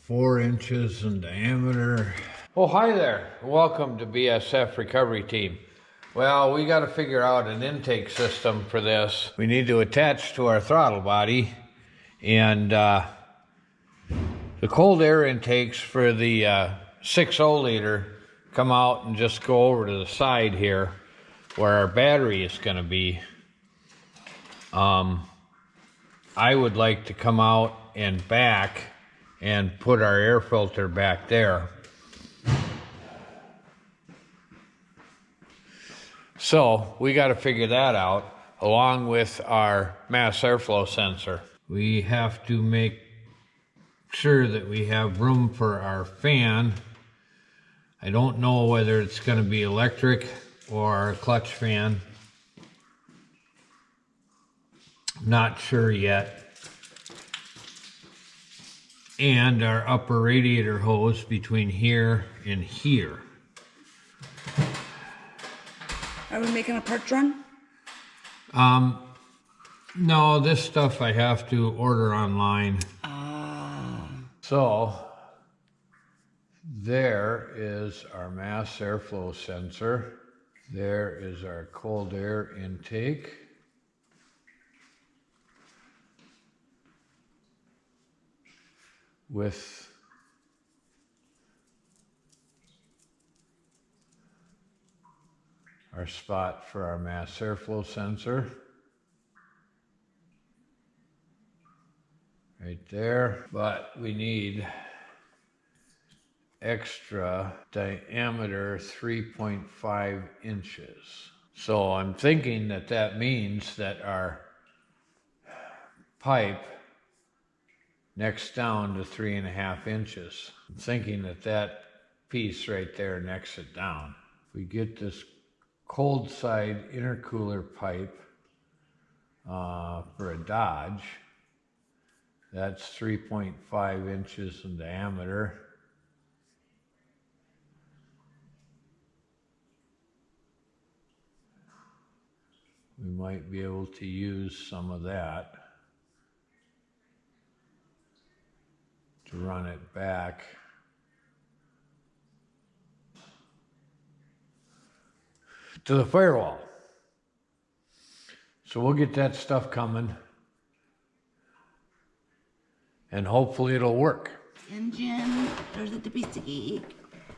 4 inches in diameter. Oh, hi there. Welcome to BSF Recovery Team. Well, we got to figure out an intake system for this. We need to attach to our throttle body, and the cold air intakes for the 6.0 liter come out and just go over to the side here where our battery is going to be. I would like to come out and back and put our air filter back there. So we got to figure that out along with our mass airflow sensor. We have to make sure that we have room for our fan. I don't know whether it's going to be electric or a clutch fan. Not sure yet. And our upper radiator hose between here and here. Are we making a parts run? No, this stuff I have to order online. So there is our mass airflow sensor. There is our cold air intake. With our spot for our mass airflow sensor. Right there. But we need extra diameter 3.5 inches. So I'm thinking that that means that our pipe necks down to 3.5 inches. I'm thinking that that piece right there necks it down. If we get this cold side intercooler pipe for a Dodge, that's 3.5 inches in diameter. We might be able to use some of that to run it back. To the firewall. So we'll get that stuff coming. And hopefully it'll work. Engine, there's a dippy sticky.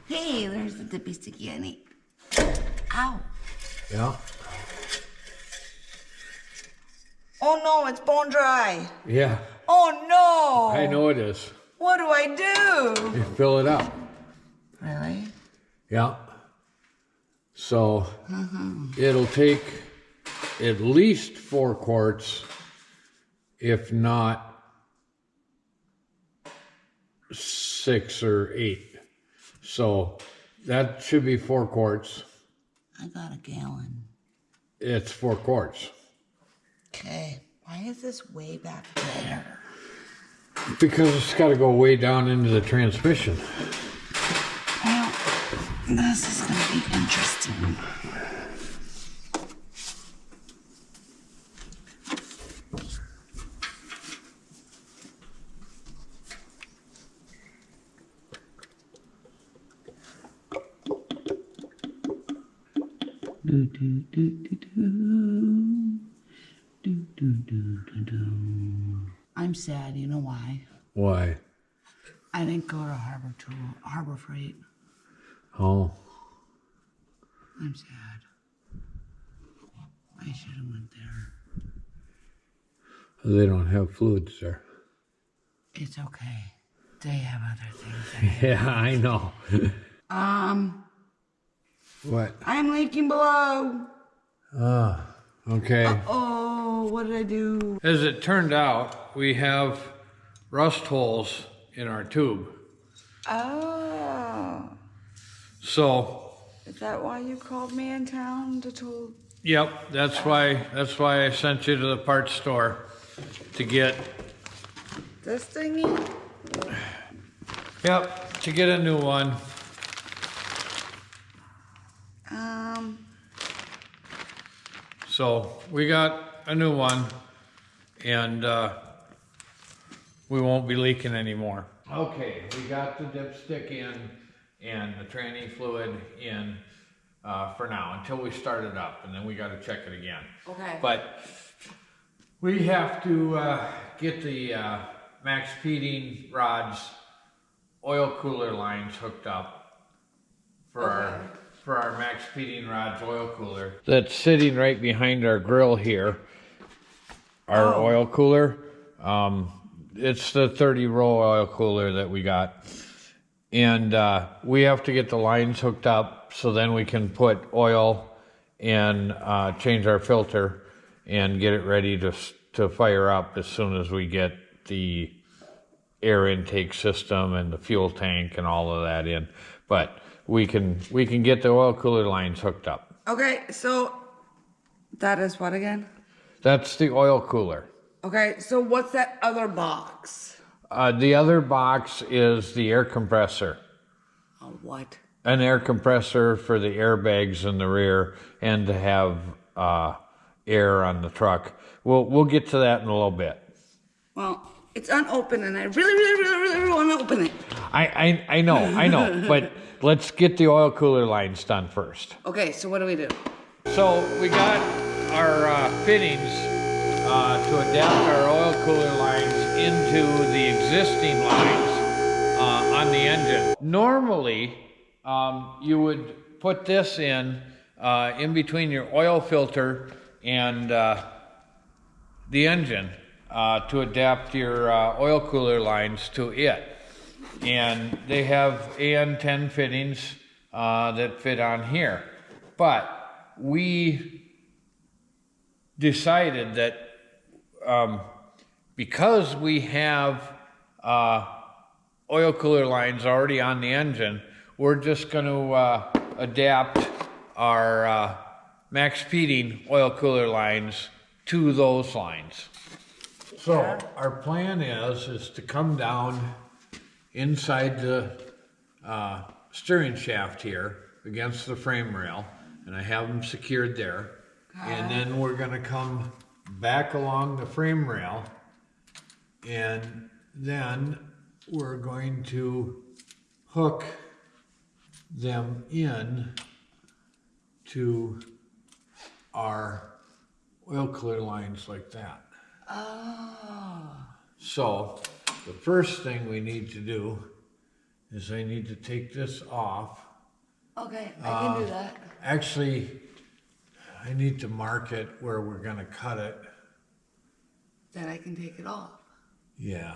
Hey, there's the dippy sticky I need. Ow. Yeah. Oh no, it's bone dry. Yeah. Oh no. I know it is. What do I do? You fill it up. Really? Yeah. So it'll take at least 4 quarts, if not 6 or 8. So that should be 4 quarts. I got a gallon. It's 4 quarts. Okay. Why is this way back there? Because it's got to go way down into the transmission. Well, this is going to be interesting. I'm sad. You know why? Why? I didn't go to Harbor Freight. Oh. I'm sad. I should have went there. They don't have fluids there. It's okay. They have other things. Yeah, I know. What? I'm leaking below. Okay. Oh, what did I do? As it turned out, we have rust holes in our tube. Oh. So. Is that why you called me in town to tool? Yep, that's why I sent you to the parts store to get. This thingy? Yep, to get a new one. So we got a new one, and we won't be leaking anymore. Okay, we got the dipstick in and the tranny fluid in for now until we start it up, and then we got to check it again. Okay. But we have to get the maxpeedingrods oil cooler lines hooked up for our maxpeedingrods oil cooler. That's sitting right behind our grill here. Our oil cooler. It's the 30-row oil cooler that we got. And we have to get the lines hooked up so then we can put oil and change our filter and get it ready to fire up as soon as we get the air intake system and the fuel tank and all of that in. But we can get the oil cooler lines hooked up. Okay, so that is what again? That's the oil cooler. Okay, so what's that other box? The other box is the air compressor. A what? An air compressor for the airbags in the rear and to have air on the truck. We'll get to that in a little bit. Well, it's unopened and I really want to open it. I know, but let's get the oil cooler lines done first. Okay, so what do we do? So we got our fittings to adapt our oil cooler lines into the existing lines on the engine. Normally, you would put this in between your oil filter and the engine to adapt your oil cooler lines to it. And they have AN10 fittings that fit on here. But we decided that because we have oil cooler lines already on the engine, we're just going to adapt our maxpeeding oil cooler lines to those lines. So our plan is to come down inside the steering shaft here against the frame rail, and I have them secured there. And then we're going to come back along the frame rail, and then we're going to hook them in to our oil cooler lines like that. Oh. So the first thing we need to do is I need to take this off. Okay, I can do that. Actually, I need to mark it where we're going to cut it. Then I can take it off. Yeah.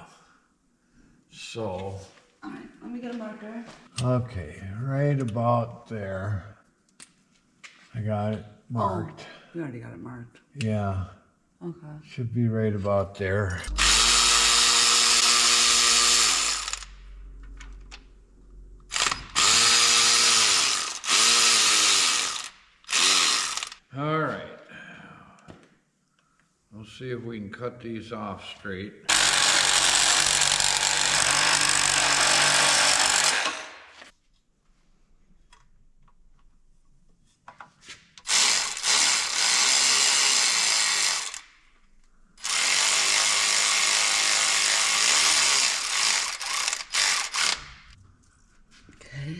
So. All right, let me get a marker. Okay, right about there. I got it marked. Oh, you already got it marked. Yeah. Okay. Should be right about there. All right. We'll see if we can cut these off straight. Okay.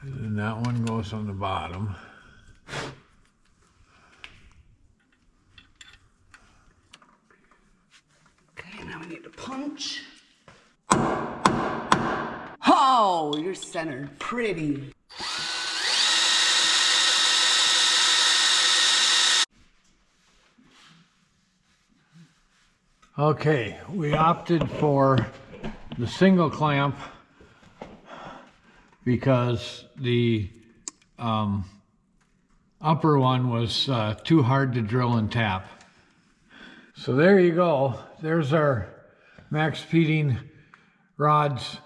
And that one goes on the bottom. Okay, now we need to punch. Oh, you're centered pretty. Okay, we opted for the single clamp because the upper one was too hard to drill and tap. So there you go. There's our maxpeedingrods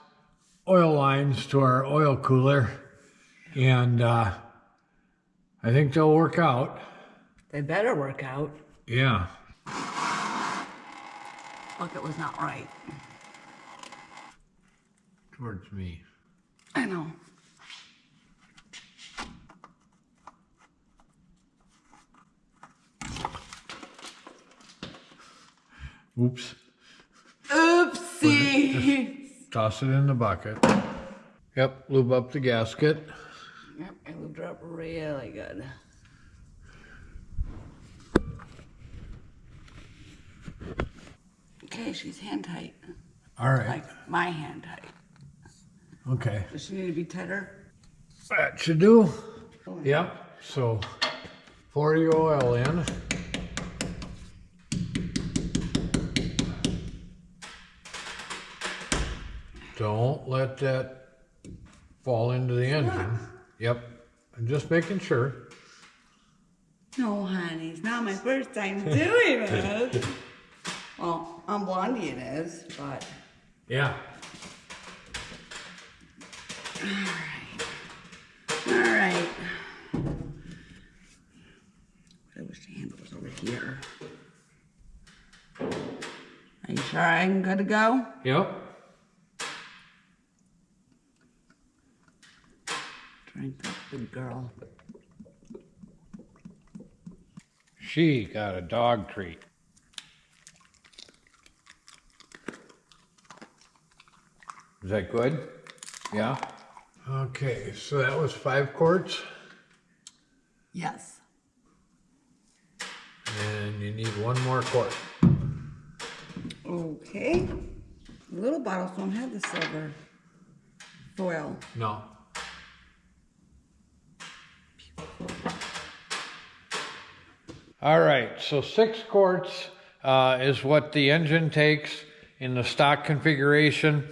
oil lines to our oil cooler, and I think they'll work out. They better work out. Yeah. Look, it was not right. Towards me. I know. Oops. Oopsie. toss it in the bucket. Yep, lube up the gasket. Yep, I lubed her up really good. Okay, she's hand tight. All right. Like my hand tight. Okay. Does she need to be tighter? That should do. Yep. So 40 oil in. Don't let that fall into the engine. Yep. I'm just making sure. No, honey, it's not my first time doing it. Well, on Blondie it is, but. Yeah. All right. I wish the handle was over here. Are you sure I'm good to go? Yep. Drink that, good girl. She got a dog treat. Is that good? Yeah? Okay, so that was 5 quarts. Yes. And you need 1 more quart. Okay. Little bottles don't have the silver foil. No. All right, so 6 quarts is what the engine takes in the stock configuration.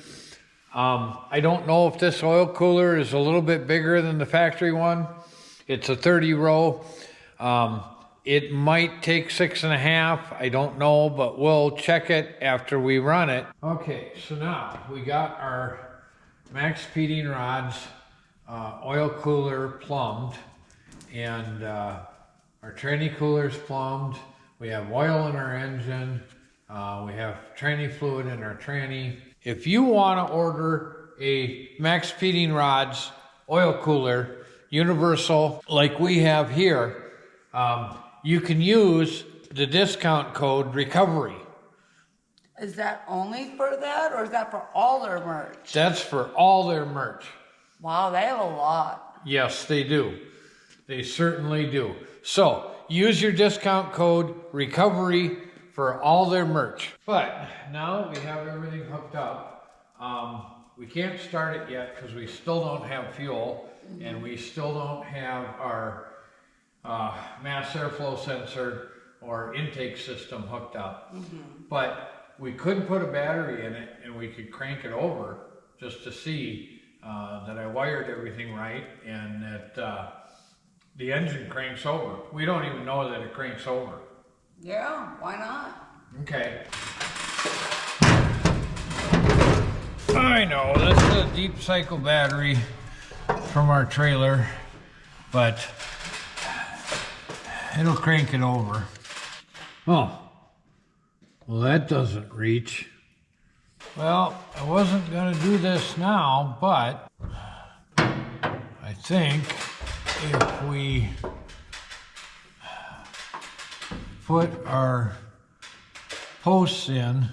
I don't know if this oil cooler is a little bit bigger than the factory one. It's a 30 row. It might take 6.5. I don't know, but we'll check it after we run it. Okay, so now we got our maxpeedingrods oil cooler plumbed, and our tranny cooler's plumbed. We have oil in our engine. We have tranny fluid in our tranny. If you want to order a maxpeedingrods oil cooler, universal, like we have here, you can use the discount code recovery. Is that only for that, or is that for all their merch? That's for all their merch. Wow, they have a lot. Yes, they do. They certainly do. So use your discount code recovery for all their merch. But now that we have everything hooked up, we can't start it yet because we still don't have fuel, and we still don't have our mass airflow sensor or intake system hooked up. But we could put a battery in it and we could crank it over just to see that I wired everything right and that the engine cranks over. We don't even know that it cranks over. Yeah, why not? Okay. I know, this is a deep cycle battery from our trailer, but it'll crank it over. Oh, well that doesn't reach. Well, I wasn't gonna do this now, but I think if we put our posts in,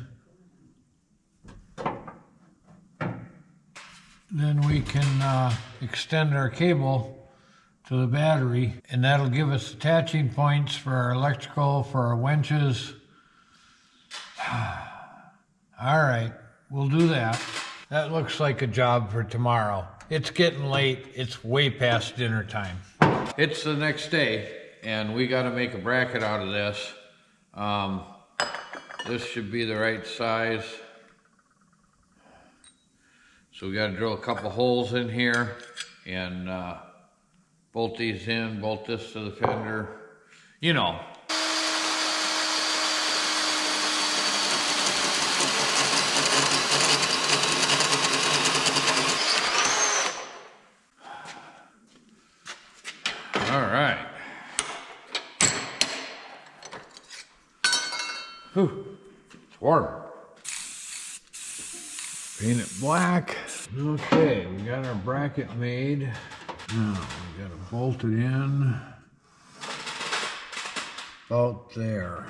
then we can extend our cable to the battery, and that'll give us attaching points for our electrical, for our winches. All right, we'll do that. That looks like a job for tomorrow. It's getting late. It's way past dinner time. It's the next day, and we got to make a bracket out of this. This should be the right size. So we got to drill a couple holes in here and bolt these in, bolt this to the fender. You know. All right. Whew, it's warm. Paint it black. Okay, we got our bracket made. Now we got to bolt it in about there.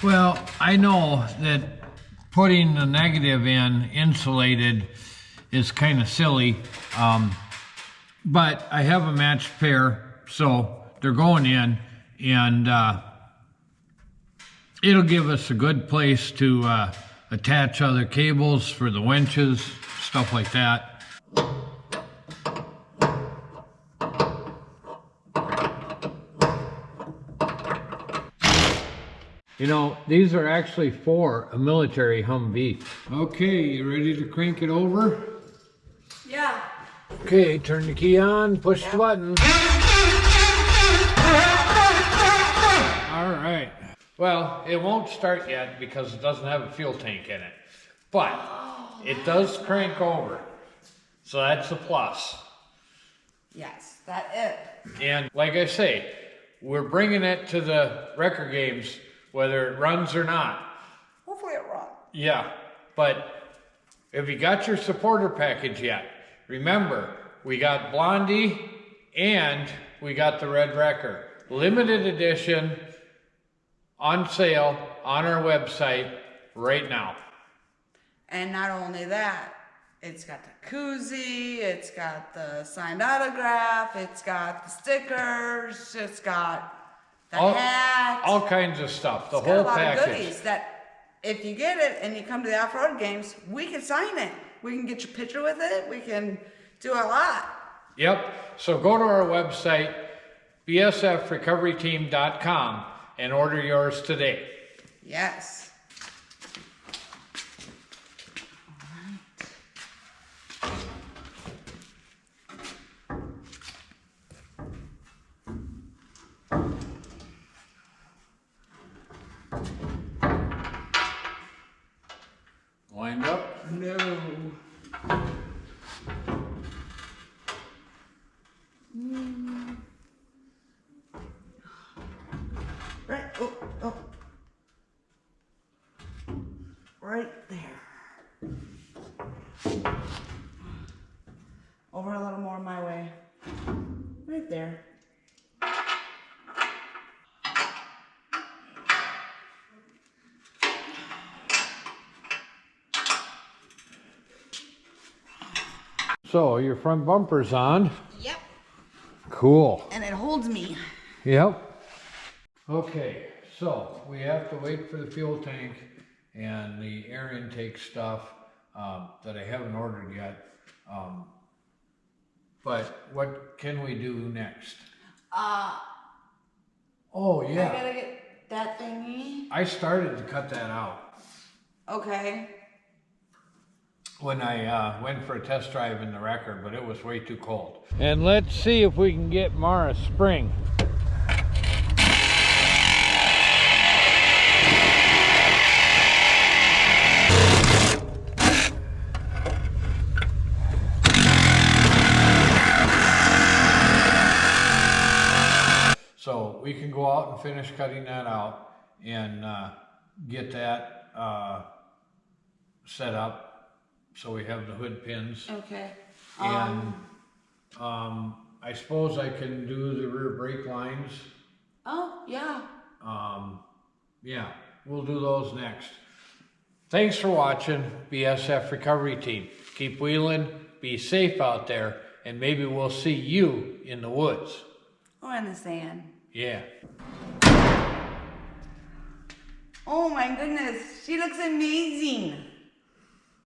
Well, I know that putting the negative in insulated is kind of silly, but I have a matched pair, so they're going in, and it'll give us a good place to attach other cables for the winches, stuff like that. You know, these are actually for a military Humvee. Okay, you ready to crank it over? Yeah. Okay, turn the key on, push the button. All right. Well, it won't start yet because it doesn't have a fuel tank in it. But it does crank over. So that's a plus. Yes, that's it. And like I say, we're bringing it to the record games whether it runs or not. Hopefully it runs. Yeah, but if you got your supporter package yet, remember, we got Blondie and we got the Red Wrecker. Limited edition, on sale on our website right now. And not only that, it's got the koozie, it's got the signed autograph, it's got the stickers, it's got the hat. All kinds of stuff, the It's whole got a lot package. of goodies that if you get it and you come to the off-road games, we can sign it. We can get your picture with it. We can do a lot. Yep, so go to our website, bsfrecoveryteam.com, and order yours today. Yes. Wind up? No. Right. Oh. Right there. Over a little more my way. Right there. So, your front bumper's on. Yep. Cool. And it holds me. Yep. Okay, so we have to wait for the fuel tank and the air intake stuff that I haven't ordered yet. But what can we do next? Oh, yeah. I gotta get that thingy. I started to cut that out Okay. when I went for a test drive in the Wrecker, but it was way too cold. And let's see if we can get Mara spring. So we can go out and finish cutting that out and get that set up so we have the hood pins. Okay. And I suppose I can do the rear brake lines. Oh, yeah. Yeah, we'll do those next. Thanks for watching, BSF Recovery Team. Keep wheeling, be safe out there, and maybe we'll see you in the woods. Or in the sand. Yeah. Oh my goodness, she looks amazing.